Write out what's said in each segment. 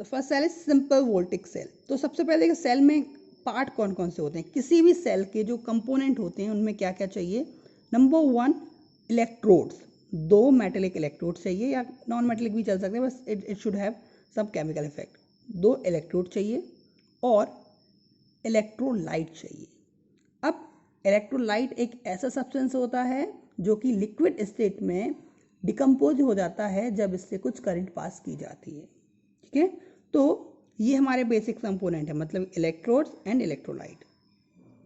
तो first cell is simple voltaic cell. तो सबसे पहले सेल में पार्ट कौन कौन से होते हैं, किसी भी सेल के जो कंपोनेंट होते हैं उनमें क्या क्या चाहिए। नंबर 1 इलेक्ट्रोड्स, 2 मेटेलिक इलेक्ट्रोड चाहिए या नॉन मेटेलिक भी चल सकते हैं, बस it should have some chemical effect. 2 electrode चाहिए और इलेक्ट्रोलाइट चाहिए। अब इलेक्ट्रोलाइट एक ऐसा सब्सटेंस होता है जो कि लिक्विड स्टेट में डिकम्पोज हो जाता है जब इससे कुछ करंट पास की जाती है। ठीक है, तो ये हमारे बेसिक कंपोनेंट है, मतलब इलेक्ट्रोड्स एंड इलेक्ट्रोलाइट।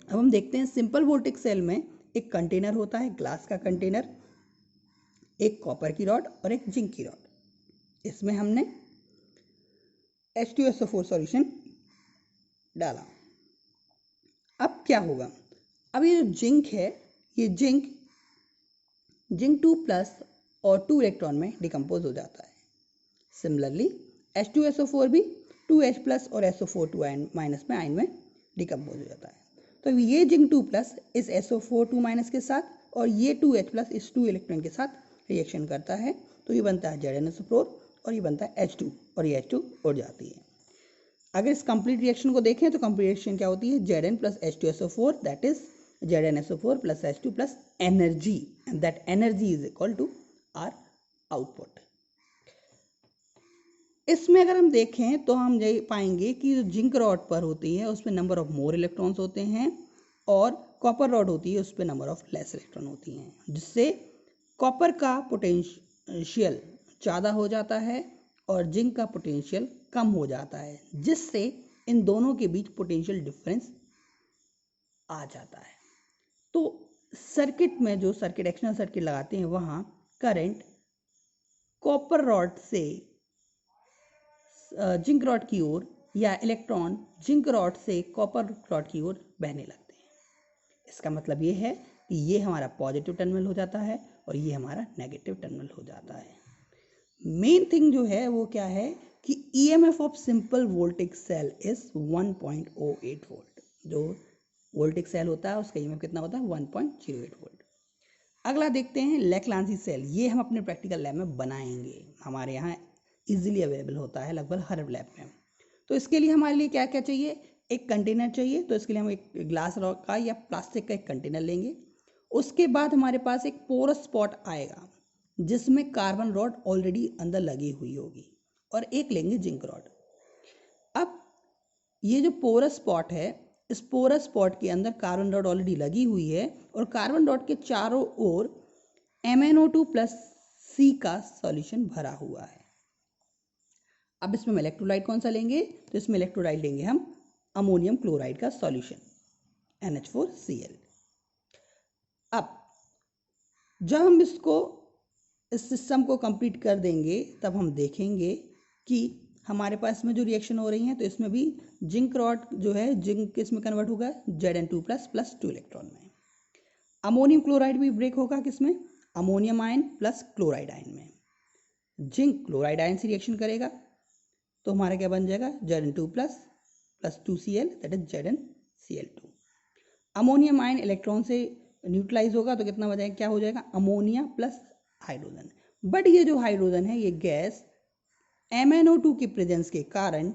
अब हम देखते हैं सिंपल वोल्टिक सेल में एक कंटेनर होता है, ग्लास का कंटेनर, एक कॉपर की रॉड और एक जिंक की रॉड। इसमें हमने H2SO4 सॉल्यूशन डाला। अब क्या होगा, अब ये जो जिंक है, ये जिंक 2+ और 2 इलेक्ट्रॉन में डिकम्पोज हो जाता है। सिमिलरली H2SO4 भी 2H+ और SO4 2 माइनस में आयन में डिकम्पोज हो जाता है। तो ये जिंक 2+ इस SO4 2- के साथ और ये 2H+ इस 2 इलेक्ट्रॉन के साथ रिएक्शन करता है, तो ये बनता है ZnSO4 और ये बनता है H2 और ये H2 उड़ जाती है। अगर इस कंप्लीट रिएक्शन को देखें तो कंप्लीट रिएक्शन क्या होती है, Zn + H2SO4 that is ZnSO4 + H2 + energy, and that energy is equal to our output. इसमें अगर हम देखें तो हम ये पाएंगे कि जो जिंक रॉड पर होती है उसमें नंबर ऑफ मोर इलेक्ट्रॉन्स होते हैं और कॉपर रॉड होती है उसमें नंबर ऑफ लेस इलेक्ट्रॉन होती हैं, जिससे कॉपर का पोटेंशियल ज़्यादा हो जाता है और जिंक का पोटेंशियल कम हो जाता है, जिससे इन दोनों के बीच पोटेंशियल डिफरेंस आ जाता है। तो सर्किट में जो सर्किट एक्सटर्नल सर्किट लगाते हैं वहाँ करंट कॉपर रॉड से जिंक रॉड की ओर या इलेक्ट्रॉन जिंक रॉड से कॉपर रॉड की ओर बहने लगते हैं। इसका मतलब ये है कि ये हमारा पॉजिटिव टर्मिनल हो जाता है और ये हमारा नेगेटिव टर्मिनल हो जाता है। मेन थिंग जो है वो क्या है कि EMF of simple voltaic cell is 1.08 volt. जो वोल्टिक सेल होता है उसका EMF कितना होता है, 1.08 वोल्ट। अगला देखते हैं लेक्लांसी सेल। ये हम अपने प्रैक्टिकल लैब में बनाएंगे, हमारे यहाँ इजीली अवेलेबल होता है लगभग हर लैब में। तो इसके लिए हमारे लिए क्या क्या चाहिए, एक कंटेनर चाहिए। तो इसके लिए हम एक ग्लास रॉड का या प्लास्टिक का एक कंटेनर लेंगे। उसके बाद हमारे पास एक पोरस स्पॉट आएगा जिसमें कार्बन रॉड ऑलरेडी अंदर लगी हुई होगी, और एक लेंगे जिंक रॉड। अब ये जो पोरस स्पॉट है, इस पोरस स्पॉट के अंदर कार्बन रॉड ऑलरेडी लगी हुई है और कार्बन रॉड के चारों ओर MnO2+C का सॉल्यूशन भरा हुआ है। अब इसमें इलेक्ट्रोलाइट कौन सा लेंगे, तो इसमें इलेक्ट्रोलाइट लेंगे हम अमोनियम क्लोराइड का सॉल्यूशन NH4Cl। अब जब हम इस सिस्टम को कंप्लीट कर देंगे तब हम देखेंगे कि हमारे पास में जो रिएक्शन हो रही है, तो इसमें भी जिंक रॉड जो है जिंक इसमें कन्वर्ट होगा Zn2+ + 2 इलेक्ट्रॉन में। अमोनियम क्लोराइड भी ब्रेक होगा किसमें, ammonium ion plus chloride ion में। जिंक क्लोराइड आयन से रिएक्शन करेगा तो हमारा क्या बन जाएगा, Zn2+ + 2Cl that is ZnCl2। Ammonium ion electron से न्यूट्रलाइज होगा तो कितना बजाएगा, क्या हो जाएगा, अमोनिया प्लस हाइड्रोजन। बट ये जो हाइड्रोजन है ये गैस MnO2 की प्रेजेंस के कारण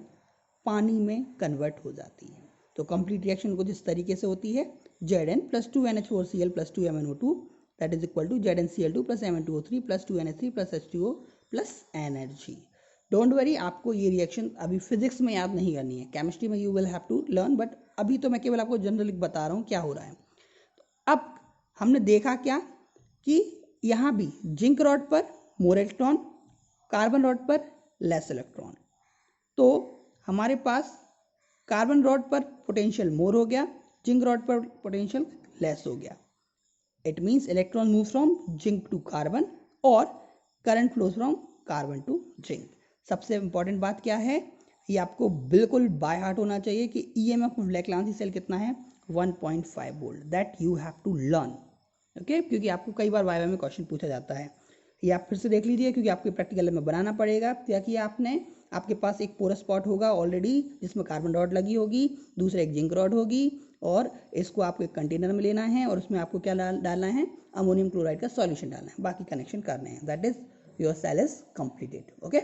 पानी में कन्वर्ट हो जाती है। तो कंप्लीट रिएक्शन कुछ इस तरीके से होती है, Zn + 2NH4Cl + 2MnO2 that is equal to ZnCl2 + Mn2O3 + 2NH3 + H2O + energy. Don't worry, आपको ये रिएक्शन अभी फिजिक्स में याद नहीं करनी है, केमिस्ट्री में you will have to learn, but अभी तो मैं केवल आपको जनरली बता रहा हूँ क्या हो रहा है। अब हमने देखा क्या कि यहाँ भी जिंक रॉड पर मोर इलेक्ट्रॉन, कार्बन रॉड पर लेस इलेक्ट्रॉन। तो हमारे पास कार्बन रॉड पर पोटेंशियल मोर हो गया, जिंक रॉड पर पोटेंशियल लेस हो गया। It means electron move from zinc to carbon और current flows from carbon to zinc. सबसे इंपॉर्टेंट बात क्या है, ये आपको बिल्कुल बाय हार्ट होना चाहिए कि EMF ऑफ लेक्लांसी सेल कितना है, 1.5 volt. That you have to learn, okay, क्योंकि आपको कई बार वाइवा में क्वेश्चन पूछा जाता है। ये आप फिर से देख लीजिए क्योंकि आपको प्रैक्टिकल में बनाना पड़ेगा। क्या किया आपने, आपके पास एक पोरस स्पॉट होगा ऑलरेडी जिसमें कार्बन रॉड लगी होगी, दूसरा एक जिंक रॉड होगी, और इसको आपको एक कंटेनर में लेना है और उसमें आपको क्या डालना है, अमोनियम क्लोराइड का सॉल्यूशन डालना है, बाकी कनेक्शन करने हैं। That is your cell is completed. Okay,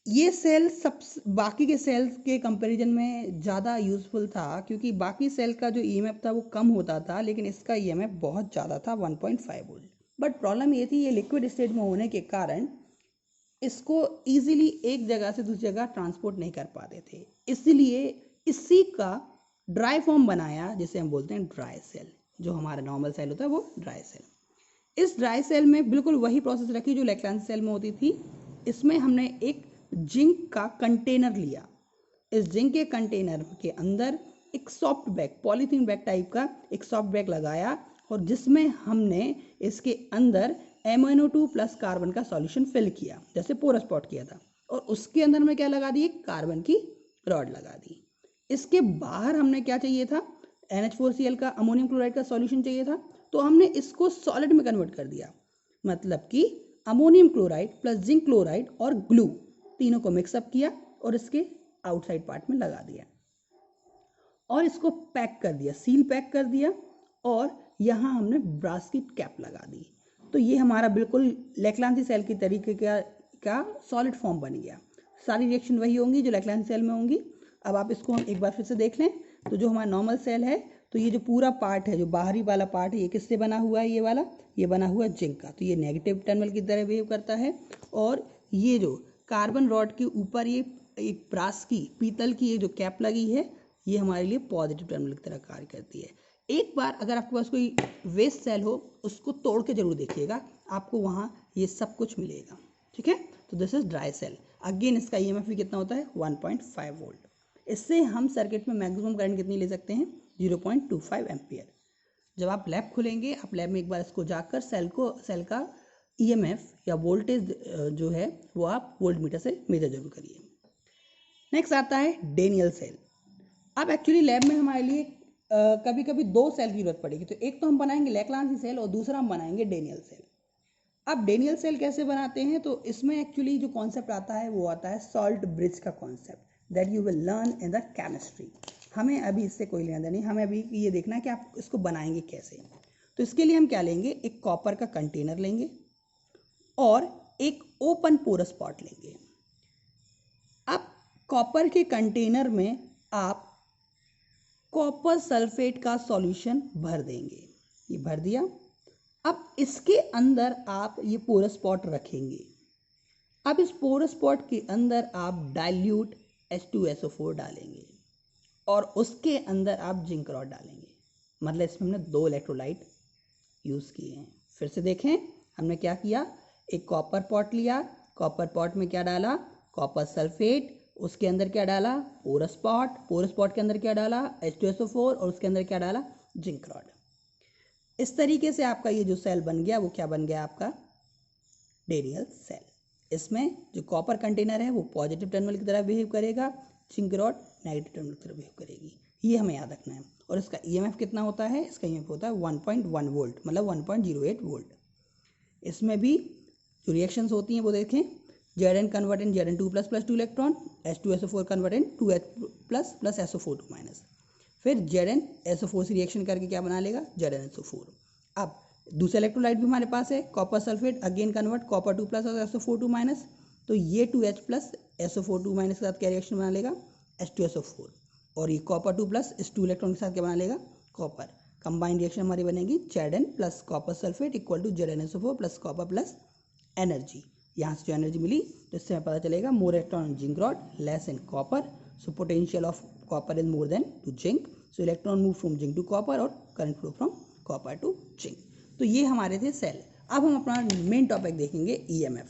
ये सेल सब बाकी के सेल्स के कंपैरिजन में ज़्यादा यूज़फुल था, क्योंकि बाकी सेल का जो ईएमएफ था वो कम होता था, लेकिन इसका ईएमएफ बहुत ज़्यादा था 1.5 वोल्ट। बट प्रॉब्लम ये थी, ये लिक्विड स्टेट में होने के कारण इसको इजीली एक जगह से दूसरी जगह ट्रांसपोर्ट नहीं कर पाते थे, इसलिए इसी का ड्राई फॉर्म बनाया जिसे हम बोलते हैं ड्राई सेल। जो हमारा नॉर्मल सेल होता है वो ड्राई सेल। इस ड्राई सेल में बिल्कुल वही प्रोसेस रखी जो लैक्रेंज सेल में होती थी। इसमें हमने एक जिंक का कंटेनर लिया। इस जिंक के कंटेनर के अंदर एक soft bag, polythene bag type का एक सॉफ्ट बैग लगाया, और जिसमें हमने इसके अंदर MnO2 प्लस कार्बन का सॉल्यूशन फिल किया, जैसे पोरस पॉट किया था, और उसके अंदर में क्या लगा दी, कार्बन की रॉड लगा दी। इसके बाहर हमने क्या चाहिए था, NH4Cl का अमोनियम क्लोराइड का सॉल्यूशन चाहिए था, तो हमने इसको सॉलिड में कन्वर्ट कर दिया। मतलब कि ammonium chloride plus zinc chloride और ग्लू तीनों को मिक्सअप किया और इसके आउटसाइड पार्ट में लगा दिया और इसको पैक कर दिया, सील पैक कर दिया, और यहाँ हमने ब्रास की कैप लगा दी। तो ये हमारा बिल्कुल लैक्रांसी सेल की तरीके का सॉलिड फॉर्म बन गया। सारी रिएक्शन वही होंगी जो लैक्रांसी सेल में होंगी। अब आप इसको एक बार फिर से देख लें, तो जो हमारा नॉर्मल सेल है, तो ये जो पूरा पार्ट है, जो बाहरी वाला पार्ट है, ये किससे बना हुआ है, ये वाला, ये बना हुआ है जिंक का। तो ये नेगेटिव टर्मिनल की तरह बिहेव करता है, और ये जो कार्बन रॉड के ऊपर ये एक ब्रास की, पीतल की ये जो कैप लगी है, ये हमारे लिए पॉजिटिव टर्मिनल की तरह कार्य करती है। एक बार अगर आपके पास कोई वेस्ट सेल हो, उसको तोड़ के जरूर देखिएगा, आपको वहाँ ये सब कुछ मिलेगा। ठीक है, तो this is dry cell. Again इसका ईएमएफ भी कितना होता है, 1.5 वोल्ट। इससे हम सर्किट में मैक्सिमम करंट कितनी ले सकते हैं, 0.25 एम्पियर। जब आप लैब खोलेंगे, आप लैब में एक बार इसको जाकर सेल का ईएमएफ या वोल्टेज जो है वो आप वोल्ट मीटर से मेजर जरूर करिए। नेक्स्ट आता है डेनियल सेल। अब एक्चुअली लैब में हमारे लिए कभी कभी दो सेल की जरूरत पड़ेगी, तो एक तो हम बनाएंगे लैक्रांसी सेल और दूसरा हम बनाएंगे डेनियल सेल। अब डेनियल सेल कैसे बनाते हैं, तो इसमें एक्चुअली जो कॉन्सेप्ट आता है वो आता है सॉल्ट ब्रिज का concept, that you will learn in the chemistry. हमें अभी इससे कोई लेना देना नहीं, हमें अभी ये देखना है कि आप इसको बनाएंगे कैसे। तो इसके लिए हम क्या लेंगे, एक कॉपर का कंटेनर लेंगे और एक ओपन पोरस पॉट लेंगे। अब कॉपर के कंटेनर में आप कॉपर सल्फेट का सॉल्यूशन भर देंगे, ये भर दिया। अब इसके अंदर आप ये पोरस पॉट रखेंगे। अब इस पोरस पॉट के अंदर आप डाइल्यूट H2SO4 डालेंगे और उसके अंदर आप जिंक रॉड डालेंगे। मतलब इसमें हमने 2 इलेक्ट्रोलाइट यूज़ किए हैं। फिर से देखें, हमने क्या किया, एक कॉपर पॉट लिया, कॉपर पॉट में क्या डाला, कॉपर सल्फेट, उसके अंदर क्या डाला, पोरस पॉट के अंदर क्या डाला, H2SO4, और उसके अंदर क्या डाला, जिंक रॉड। इस तरीके से आपका ये जो सेल बन गया वो क्या बन गया, आपका डेनियल सेल। इसमें जो कॉपर कंटेनर है वो पॉजिटिव टर्मिनल की तरह बिहेव करेगा, जिंक रॉड नेगेटिव टर्मिनल की तरह बिहेव करेगी। ये हमें याद रखना है। और इसका ईएमएफ कितना होता है, इसका ईएमएफ होता है 1.1 वोल्ट, मतलब 1.08 वोल्ट। इसमें भी जो रिएक्शंस होती हैं वो देखें, Zn convert in Zn2 plus plus 2 electron, H2SO4 convert in 2H plus plus SO4 2 minus. फिर ZnSO4 से रिएक्शन करके क्या बना लेगा, ZnSO4। अब दूसरा इलेक्ट्रोलाइट भी हमारे पास है, copper sulphate, again convert copper 2 plus और SO4 2 माइनस। तो ये 2H प्लस SO4 2 माइनस के साथ क्या रिएक्शन बना लेगा, H2SO4। और ये कॉपर 2 प्लस इस 2 इलेक्ट्रॉन के साथ क्या बना लेगा, कॉपर। कंबाइंड रिएक्शन हमारी बनेगी Zn plus copper sulphate equal to ZnSO4 plus copper plus energy. यहाँ से जो एनर्जी मिली तो इससे हमें पता चलेगा more electron in zinc rod, less in copper, so potential of copper is more than to zinc, so electron move from zinc to copper और current flow from copper to zinc. तो ये हमारे थे सेल। अब हम अपना main topic देखेंगे EMF.